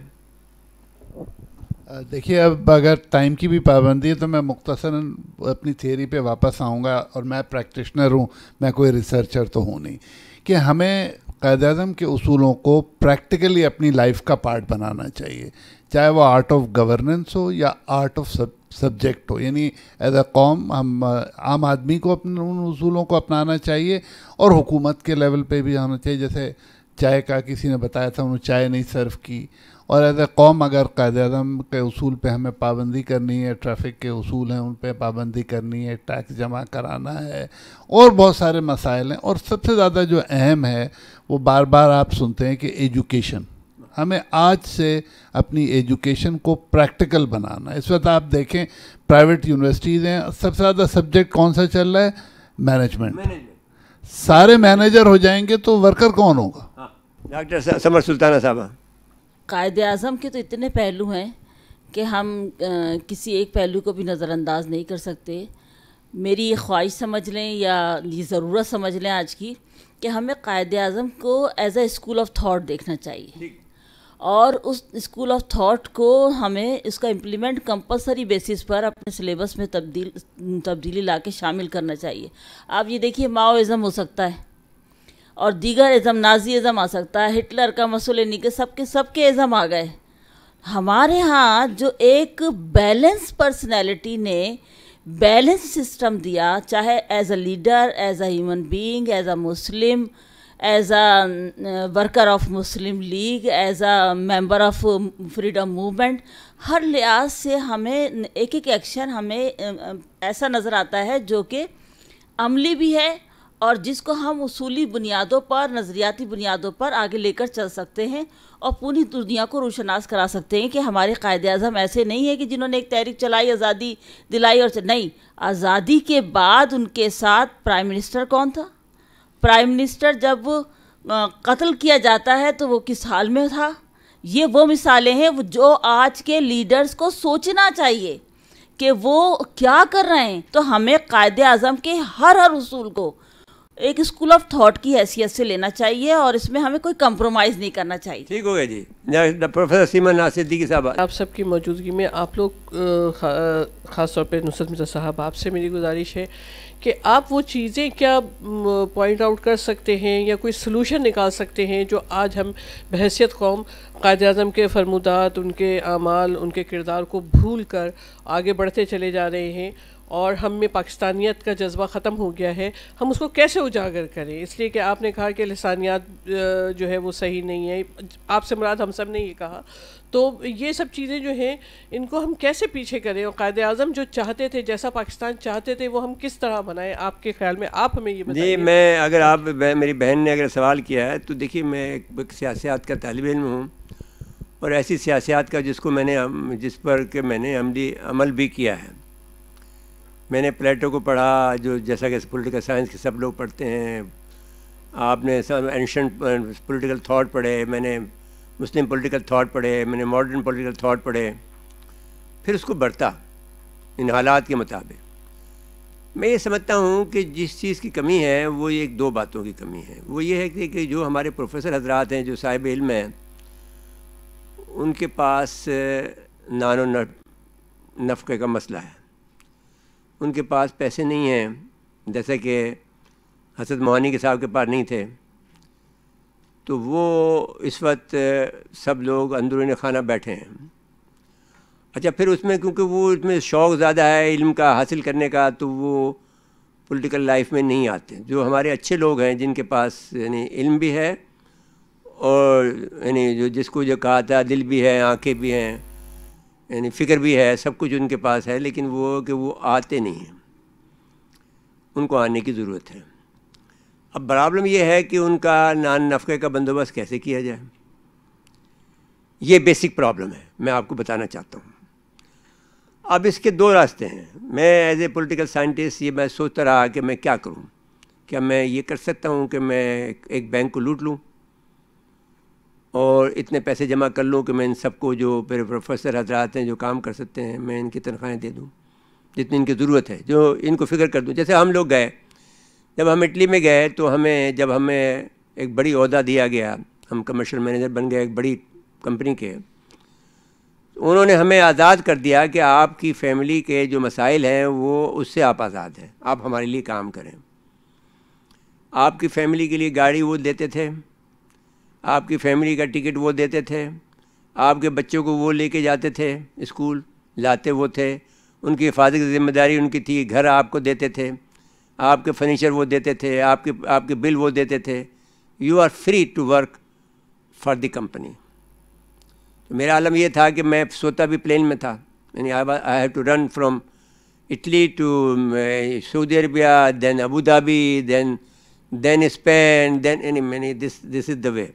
دیکھیے اب اگر ٹائم کی بھی پابندی ہے تو میں مختصراً اپنی تھیوری پہ واپس آؤں گا، اور میں پریکٹیشنر ہوں، میں کوئی ریسرچر تو ہوں نہیں، کہ ہمیں قائد اعظم کے اصولوں کو پریکٹیکلی اپنی لائف کا پارٹ بنانا چاہیے، چاہے وہ آرٹ آف گورننس ہو یا آرٹ آف سبجیکٹ ہو. یعنی ایز اے قوم ہم عام آدمی کو اپنے ان اصولوں کو اپنانا چاہیے، اور حکومت کے لیول پہ بھی ہونا چاہیے. جیسے چائے کا کسی نے بتایا تھا، انہوں نے چائے نہیں سرو کی، اور ایز اے قوم اگر قائد اعظم کے اصول پہ ہمیں پابندی کرنی ہے، ٹریفک کے اصول ہیں ان پہ پابندی کرنی ہے، ٹیکس جمع کرانا ہے، اور بہت سارے مسائل ہیں. اور سب سے زیادہ جو اہم ہے وہ بار بار آپ سنتے ہیں کہ ایجوکیشن، ہمیں آج سے اپنی ایجوکیشن کو پریکٹیکل بنانا ہے. اس وقت آپ دیکھیں پرائیویٹ یونیورسٹیز ہیں، سب سے زیادہ سبجیکٹ کون سا چل رہا ہے؟ مینجمنٹ. سارے مینیجر ہو جائیں گے تو ورکر کون ہوگا؟ ڈاکٹر سمر سلطانہ صاحبہ. قائد اعظم کے تو اتنے پہلو ہیں کہ ہم کسی ایک پہلو کو بھی نظر انداز نہیں کر سکتے. میری یہ خواہش سمجھ لیں یا یہ ضرورت سمجھ لیں آج کی کہ ہمیں قائد اعظم کو as a school of thought دیکھنا چاہیے، اور اس اسکول آف تھاٹ کو ہمیں اس کا امپلیمنٹ کمپلسری بیسس پر اپنے سلیبس میں تبدیلی لا کے شامل کرنا چاہیے. آپ یہ دیکھیے ماؤازم ہو سکتا ہے اور دیگر ازم، نازی ازم آ سکتا ہے، ہٹلر کا مسولینی کے سب کے ازم آ گئے. ہمارے ہاں جو ایک بیلنس پرسنالٹی نے بیلنس سسٹم دیا، چاہے as a leader, as a human being, as a Muslim, as a worker of Muslim League, as a member of freedom movement, ہر لحاظ سے ہمیں ایک ایک ایکشن ہمیں ایسا نظر آتا ہے جو کہ عملی بھی ہے، اور جس کو ہم اصولی بنیادوں پر، نظریاتی بنیادوں پر آگے لے کر چل سکتے ہیں، اور پوری دنیا کو روشناس کرا سکتے ہیں کہ ہمارے قائد اعظم ایسے نہیں ہیں کہ جنہوں نے ایک تحریک چلائی، آزادی دلائی، اور نہیں، آزادی کے بعد ان کے ساتھ پرائم منسٹر کون تھا؟ پرائم منسٹر جب قتل کیا جاتا ہے تو وہ کس حال میں تھا؟ یہ وہ مثالیں ہیں جو آج کے لیڈرز کو سوچنا چاہیے کہ وہ کیا کر رہے ہیں. تو ہمیں قائد اعظم کے ہر اصول کو ایک اسکول آف تھاٹ کی حیثیت سے لینا چاہیے، اور اس میں ہمیں کوئی کمپرومائز نہیں کرنا چاہیے. ٹھیک ہو گیا جی. پروفیسر سیما ناز صدیقی صاحب، آپ سب کی موجودگی میں آپ لوگ خاص طور پہ نصرت مرزا صاحب، آپ سے میری گزارش ہے کہ آپ وہ چیزیں کیا پوائنٹ آؤٹ کر سکتے ہیں یا کوئی سلوشن نکال سکتے ہیں جو آج ہم بحیثیت قوم قائد اعظم کے فرمودات، ان کے اعمال، ان کے کردار کو بھول کر آگے بڑھتے چلے جا رہے ہیں، اور ہم میں پاکستانیت کا جذبہ ختم ہو گیا ہے. ہم اس کو کیسے اجاگر کریں؟ اس لیے کہ آپ نے کہا کہ لسانیات جو ہے وہ صحیح نہیں ہے، آپ سے مراد ہم سب نے یہ کہا. تو یہ سب چیزیں جو ہیں ان کو ہم کیسے پیچھے کریں، اور قائد اعظم جو چاہتے تھے، جیسا پاکستان چاہتے تھے، وہ ہم کس طرح بنائیں آپ کے خیال میں؟ آپ ہمیں یہ بتائیے. جی، میں اگر آپ میری بہن نے اگر سوال کیا ہے تو دیکھیے میں ایک سیاسیات کا طالب علم ہوں، اور ایسی سیاسیات کا جس پر کہ میں نے عمل بھی کیا ہے. میں نے پلیٹو کو پڑھا، جو جیسا کہ پولیٹیکل سائنس کے سب لوگ پڑھتے ہیں. آپ نے اینشنٹ پولیٹیکل تھاٹ پڑھے. میں نے مسلم پولیٹیکل تھاٹ پڑھے، میں نے ماڈرن پولیٹیکل تھاٹ پڑھے، پھر اس کو بڑھتا ان حالات کے مطابق۔ میں یہ سمجھتا ہوں کہ جس چیز کی کمی ہے وہ ایک دو باتوں کی کمی ہے۔ وہ یہ ہے کہ جو ہمارے پروفیسر حضرات ہیں، جو صاحب علم ہیں، ان کے پاس نان و نفقے کا مسئلہ ہے، ان کے پاس پیسے نہیں ہیں، جیسے کہ حضرت موہانی کے صاحب کے پاس نہیں تھے، تو وہ اس وقت سب لوگ اندرون خانہ بیٹھے ہیں۔ اچھا، پھر اس میں کیونکہ وہ اس میں شوق زیادہ ہے علم کا حاصل کرنے کا، تو وہ پولیٹیکل لائف میں نہیں آتے۔ جو ہمارے اچھے لوگ ہیں، جن کے پاس یعنی علم بھی ہے اور یعنی جو جس کو جو کہا تھا دل بھی ہے، آنکھیں بھی ہیں، یعنی فکر بھی ہے، سب کچھ ان کے پاس ہے، لیکن وہ آتے نہیں ہیں، ان کو آنے کی ضرورت ہے۔ اب پرابلم یہ ہے کہ ان کا نان نفقے کا بندوبست کیسے کیا جائے، یہ بیسک پرابلم ہے، میں آپ کو بتانا چاہتا ہوں۔ اب اس کے دو راستے ہیں۔ میں ایز اے پولیٹیکل سائنٹسٹ یہ میں سوچتا رہا کہ میں کیا کروں۔ کیا میں یہ کر سکتا ہوں کہ میں ایک بینک کو لوٹ لوں اور اتنے پیسے جمع کر لوں کہ میں ان سب کو جو میرے پروفیسر حضرات ہیں جو کام کر سکتے ہیں، میں ان کی تنخواہیں دے دوں جتنی ان کی ضرورت ہے، جو ان کو فکر کر دوں۔ جیسے ہم لوگ گئے، جب ہم اٹلی میں گئے تو جب ہمیں ایک بڑی عہدہ دیا گیا، ہم کمرشل مینیجر بن گئے ایک بڑی کمپنی کے، انہوں نے ہمیں آزاد کر دیا کہ آپ کی فیملی کے جو مسائل ہیں وہ اس سے آپ آزاد ہیں، آپ ہمارے لیے کام کریں۔ آپ کی فیملی کے لیے گاڑی وہ دیتے تھے، آپ کی فیملی کا ٹکٹ وہ دیتے تھے، آپ کے بچوں کو وہ لے کے جاتے تھے اسکول، لاتے وہ تھے، ان کی حفاظت کی ذمہ داری ان کی تھی، گھر آپ کو دیتے تھے، آپ کے فرنیچر وہ دیتے تھے، آپ کے بل وہ دیتے تھے۔ You are free to work for the company. تو میرا عالم یہ تھا کہ میں سوتا بھی پلین میں تھا، یعنی I have to run from Italy to Saudi Arabia, then Abu Dhabi, then Spain, then this is the way.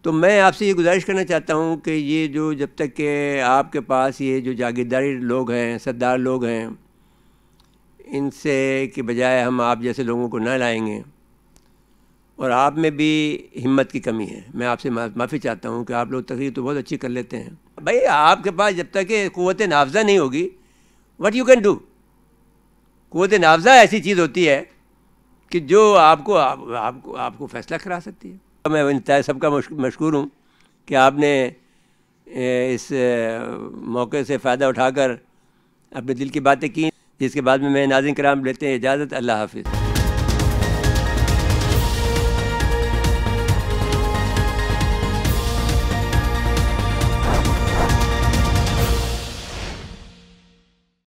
تو میں آپ سے یہ گزارش کرنا چاہتا ہوں کہ یہ جو جب تک کہ آپ کے پاس یہ جو جاگیرداری لوگ ہیں، سردار لوگ ہیں، ان سے کہ بجائے ہم آپ جیسے لوگوں کو نہ لائیں گے، اور آپ میں بھی ہمت کی کمی ہے۔ میں آپ سے معافی چاہتا ہوں کہ آپ لوگ تقریر تو بہت اچھی کر لیتے ہیں، بھائی آپ کے پاس جب تک کہ قوت نافذہ نہیں ہوگی، واٹ یو کین ڈو۔ قوت نافذہ ایسی چیز ہوتی ہے کہ جو آپ کو فیصلہ کرا سکتی ہے۔ میں انتہائی سب کا مشکور ہوں کہ آپ نے اس موقع سے فائدہ اٹھا کر اپنے دل کی باتیں کی، جس کے بعد میں ناظرین کرام لیتے ہیں اجازت۔ اللہ حافظ۔